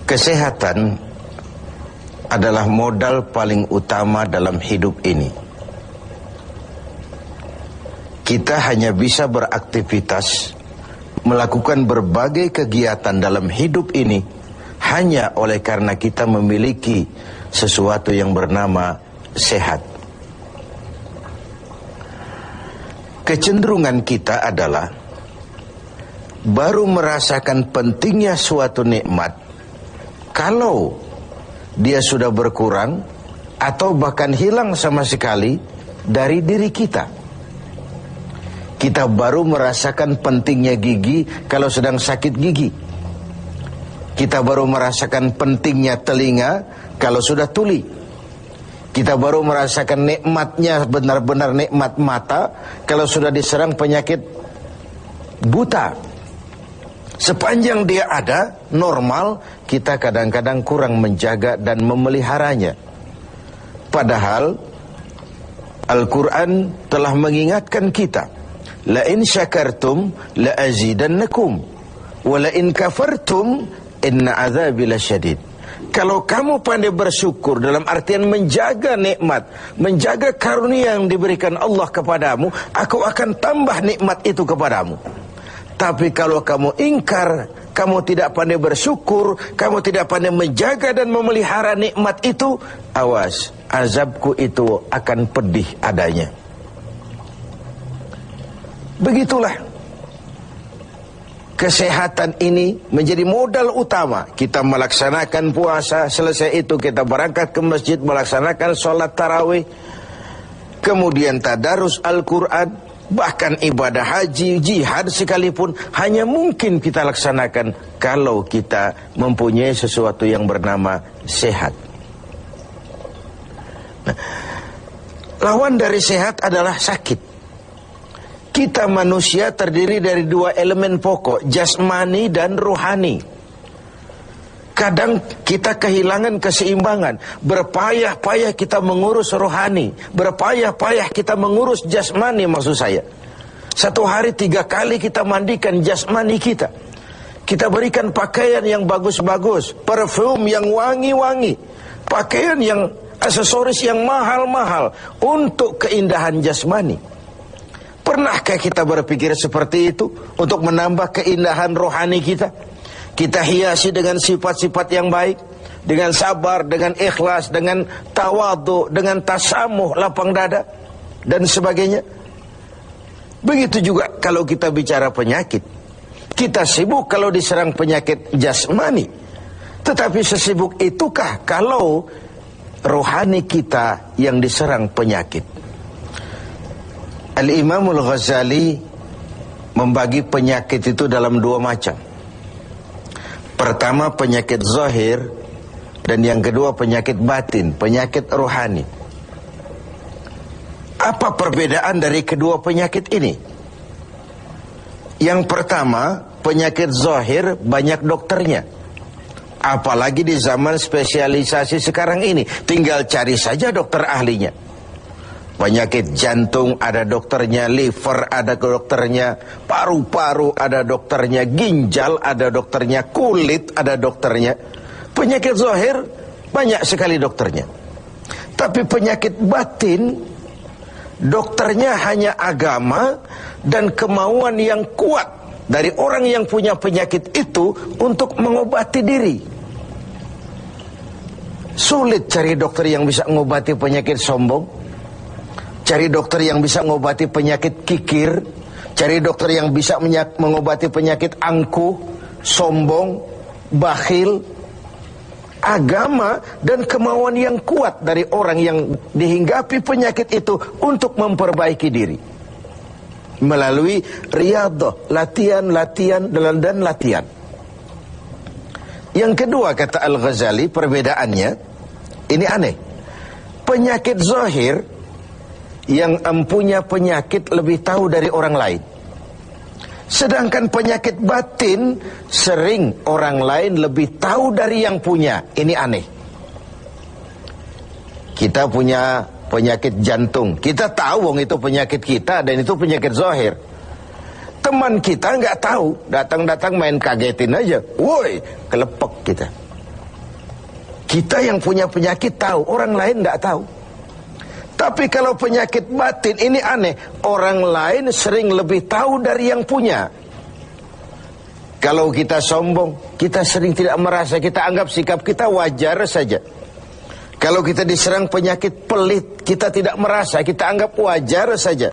Kesehatan adalah modal paling utama dalam hidup ini. Kita hanya bisa beraktivitas, melakukan berbagai kegiatan dalam hidup ini hanya oleh karena kita memiliki sesuatu yang bernama sehat. Kecenderungan kita adalah baru merasakan pentingnya suatu nikmat kalau dia sudah berkurang atau bahkan hilang sama sekali dari diri kita. Kita baru merasakan pentingnya gigi kalau sedang sakit gigi. Kita baru merasakan pentingnya telinga kalau sudah tuli. Kita baru merasakan nikmatnya, benar-benar nikmat mata kalau sudah diserang penyakit buta. Sepanjang dia ada, normal, kita kadang-kadang kurang menjaga dan memeliharanya. Padahal Al-Quran telah mengingatkan kita, la in syakartum la azidannakum wa la in kafartum inna azabi lasyadid. Kalau kamu pandai bersyukur dalam artian menjaga nikmat, menjaga karunia yang diberikan Allah kepadamu, aku akan tambah nikmat itu kepadamu. Tapi kalau kamu ingkar, kamu tidak pandai bersyukur, kamu tidak pandai menjaga dan memelihara nikmat itu, awas, azabku itu akan pedih adanya. Begitulah. Kesehatan ini menjadi modal utama. Kita melaksanakan puasa, selesai itu kita berangkat ke masjid, melaksanakan sholat tarawih, kemudian tadarus Al-Quran, bahkan ibadah haji, jihad sekalipun hanya mungkin kita laksanakan kalau kita mempunyai sesuatu yang bernama sehat. Nah, lawan dari sehat adalah sakit. Kita manusia terdiri dari dua elemen pokok, jasmani dan rohani. Kadang kita kehilangan keseimbangan. Berpayah-payah kita mengurus rohani, berpayah-payah kita mengurus jasmani, maksud saya. Satu hari 3 kali kita mandikan jasmani kita. Kita berikan pakaian yang bagus-bagus, parfum yang wangi-wangi, pakaian yang aksesoris yang mahal-mahal untuk keindahan jasmani. Pernahkah kita berpikir seperti itu untuk menambah keindahan rohani kita? Kita hiasi dengan sifat-sifat yang baik, dengan sabar, dengan ikhlas, dengan tawadhu, dengan tasamuh, lapang dada, dan sebagainya. Begitu juga kalau kita bicara penyakit. Kita sibuk kalau diserang penyakit jasmani. Tetapi sesibuk itukah kalau rohani kita yang diserang penyakit? Al-Imam Al-Ghazali membagi penyakit itu dalam 2 macam. Pertama penyakit zahir, dan yang kedua penyakit batin, penyakit rohani. Apa perbedaan dari kedua penyakit ini? Yang pertama, penyakit zahir banyak dokternya. Apalagi di zaman spesialisasi sekarang ini, tinggal cari saja dokter ahlinya. Penyakit jantung ada dokternya, liver ada dokternya, paru-paru ada dokternya, ginjal ada dokternya, kulit ada dokternya. Penyakit zahir banyak sekali dokternya. Tapi penyakit batin, dokternya hanya agama dan kemauan yang kuat dari orang yang punya penyakit itu untuk mengobati diri. Sulit cari dokter yang bisa mengobati penyakit sombong, cari dokter yang bisa mengobati penyakit kikir, cari dokter yang bisa mengobati penyakit angkuh, sombong, bakhil. Agama dan kemauan yang kuat dari orang yang dihinggapi penyakit itu untuk memperbaiki diri melalui riyadhah, latihan dan latihan. Yang kedua, kata Al-Ghazali, perbedaannya ini aneh. Penyakit zahir, yang empunya penyakit lebih tahu dari orang lain. Sedangkan penyakit batin sering orang lain lebih tahu dari yang punya. Ini aneh. Kita punya penyakit jantung, kita tahu wong itu penyakit kita dan itu penyakit zahir. Teman kita nggak tahu, datang-datang main kagetin aja, woi, kelepek kita. Kita yang punya penyakit tahu, orang lain tidak tahu. Tapi kalau penyakit batin ini aneh, orang lain sering lebih tahu dari yang punya. Kalau kita sombong, kita sering tidak merasa, kita anggap sikap kita wajar saja. Kalau kita diserang penyakit pelit, kita tidak merasa, kita anggap wajar saja.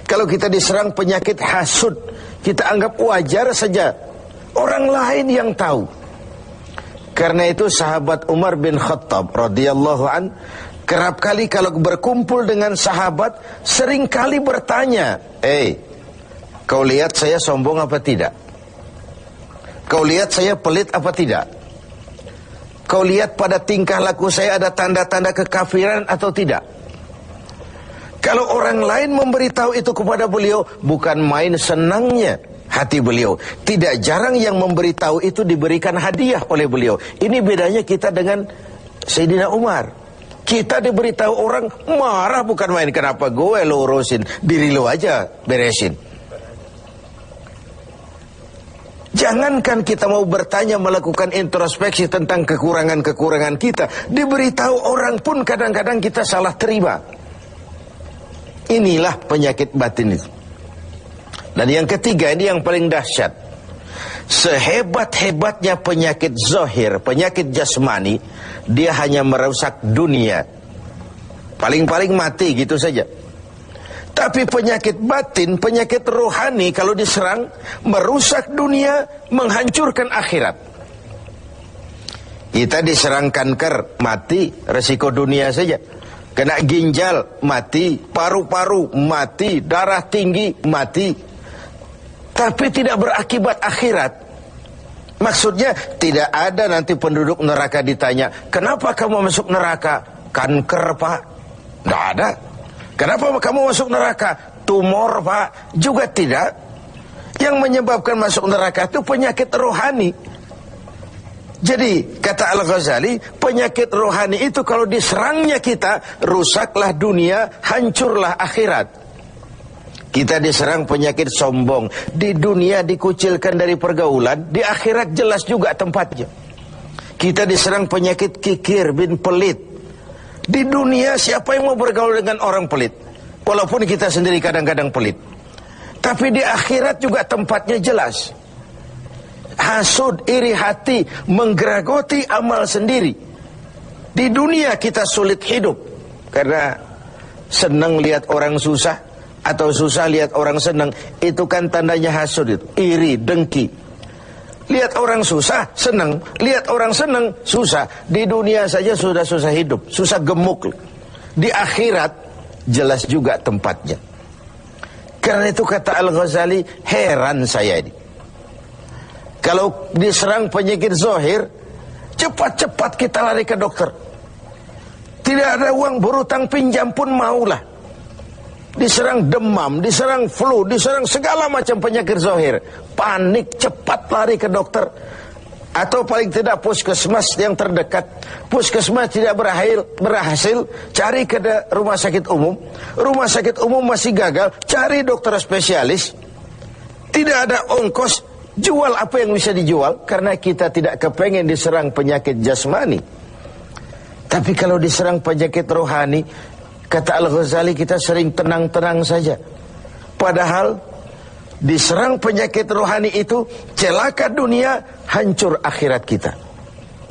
Kalau kita diserang penyakit hasud, kita anggap wajar saja. Orang lain yang tahu. Karena itu sahabat Umar bin Khattab radhiyallahu an kerap kali kalau berkumpul dengan sahabat sering kali bertanya, kau lihat saya sombong apa tidak? Kau lihat saya pelit apa tidak? Kau lihat pada tingkah laku saya ada tanda-tanda kekafiran atau tidak? Kalau orang lain memberitahu itu kepada beliau, bukan main senangnya hati beliau. Tidak jarang yang memberitahu itu diberikan hadiah oleh beliau. Ini bedanya kita dengan Sayyidina Umar. Kita diberitahu orang marah bukan main. Kenapa gue lo urusin? Diri lo aja beresin. Jangankan kita mau bertanya, melakukan introspeksi tentang kekurangan-kekurangan kita, diberitahu orang pun kadang-kadang kita salah terima. Inilah penyakit batin itu. Dan yang ketiga, ini yang paling dahsyat. Sehebat-hebatnya penyakit zahir, penyakit jasmani, dia hanya merusak dunia. Paling-paling mati gitu saja. Tapi penyakit batin, penyakit rohani kalau diserang, merusak dunia, menghancurkan akhirat. Kita diserang kanker, mati, resiko dunia saja. Kena ginjal, mati. Paru-paru, mati. Darah tinggi, mati. Tapi tidak berakibat akhirat. Maksudnya tidak ada nanti penduduk neraka ditanya, kenapa kamu masuk neraka? Kanker, Pak. Tidak ada. Kenapa kamu masuk neraka? Tumor, Pak. Juga tidak. Yang menyebabkan masuk neraka itu penyakit rohani. Jadi kata Al-Ghazali, penyakit rohani itu kalau diserangnya kita, rusaklah dunia, hancurlah akhirat. Kita diserang penyakit sombong, di dunia dikucilkan dari pergaulan, di akhirat jelas juga tempatnya. Kita diserang penyakit kikir bin pelit. Di dunia siapa yang mau bergaul dengan orang pelit? Walaupun kita sendiri kadang-kadang pelit. Tapi di akhirat juga tempatnya jelas. Hasud, iri hati, menggeragoti amal sendiri. Di dunia kita sulit hidup karena senang lihat orang susah, atau susah lihat orang senang. Itu kan tandanya hasud itu, iri, dengki. Lihat orang susah, senang. Lihat orang senang, susah. Di dunia saja sudah susah hidup, susah gemuk. Di akhirat jelas juga tempatnya. Karena itu kata Al-Ghazali, heran saya ini. Kalau diserang penyakit zahir, cepat-cepat kita lari ke dokter. Tidak ada uang, berutang pinjam pun maulah. Diserang demam, diserang flu, diserang segala macam penyakit zahir, panik, cepat lari ke dokter. Atau paling tidak puskesmas yang terdekat. Puskesmas tidak berhasil, cari ke rumah sakit umum. Rumah sakit umum masih gagal, cari dokter spesialis. Tidak ada ongkos, jual apa yang bisa dijual. Karena kita tidak kepengen diserang penyakit jasmani. Tapi kalau diserang penyakit rohani, kata Al-Ghazali, kita sering tenang-tenang saja. Padahal diserang penyakit rohani itu celaka dunia, hancur akhirat kita.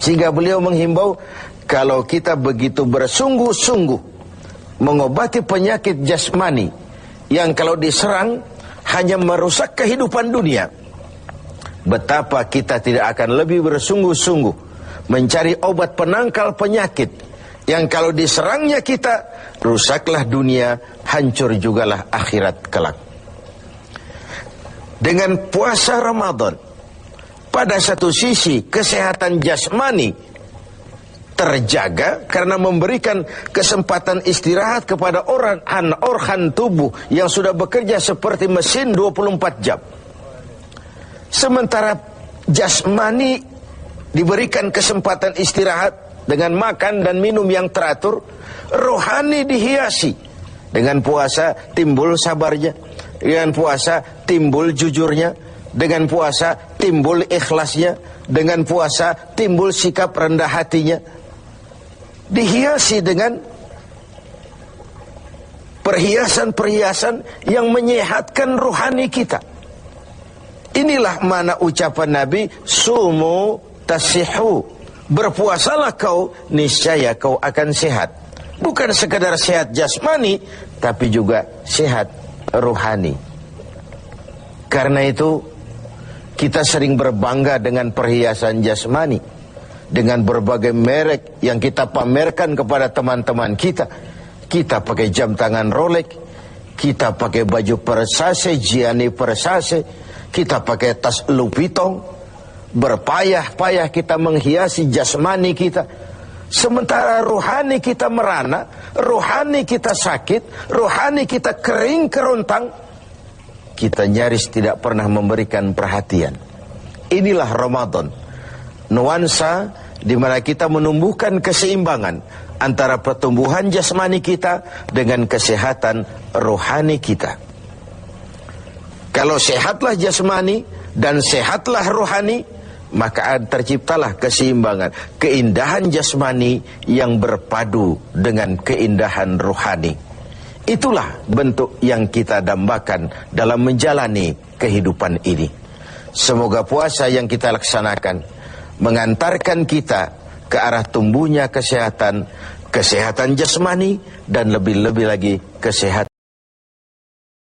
Sehingga beliau menghimbau, kalau kita begitu bersungguh-sungguh mengobati penyakit jasmani yang kalau diserang hanya merusak kehidupan dunia, betapa kita tidak akan lebih bersungguh-sungguh mencari obat penangkal penyakit yang kalau diserangnya kita, rusaklah dunia, hancur jugalah akhirat kelak. Dengan puasa Ramadan, pada satu sisi kesehatan jasmani terjaga karena memberikan kesempatan istirahat kepada organ tubuh yang sudah bekerja seperti mesin 24 jam. Sementara jasmani diberikan kesempatan istirahat dengan makan dan minum yang teratur. Rohani dihiasi. Dengan puasa timbul sabarnya, dengan puasa timbul jujurnya, dengan puasa timbul ikhlasnya, dengan puasa timbul sikap rendah hatinya. dihiasi dengan perhiasan-perhiasan yang menyehatkan rohani kita. Inilah mana ucapan Nabi, sumu tasihu, berpuasalah kau, niscaya kau akan sehat. Bukan sekadar sehat jasmani, tapi juga sehat rohani. Karena itu kita sering berbangga dengan perhiasan jasmani, dengan berbagai merek yang kita pamerkan kepada teman-teman kita. Kita pakai jam tangan Rolex, kita pakai baju Versace, Gianni Versace, kita pakai tas Louis Vuitton, berpayah-payah kita menghiasi jasmani kita. Sementara rohani kita merana, rohani kita sakit, rohani kita kering kerontang, kita nyaris tidak pernah memberikan perhatian. Inilah Ramadan, nuansa di mana kita menumbuhkan keseimbangan antara pertumbuhan jasmani kita dengan kesehatan rohani kita. Kalau sehatlah jasmani dan sehatlah rohani, maka terciptalah keseimbangan, keindahan jasmani yang berpadu dengan keindahan rohani. Itulah bentuk yang kita dambakan dalam menjalani kehidupan ini. Semoga puasa yang kita laksanakan mengantarkan kita ke arah tumbuhnya kesehatan jasmani dan lebih-lebih lagi kesehatan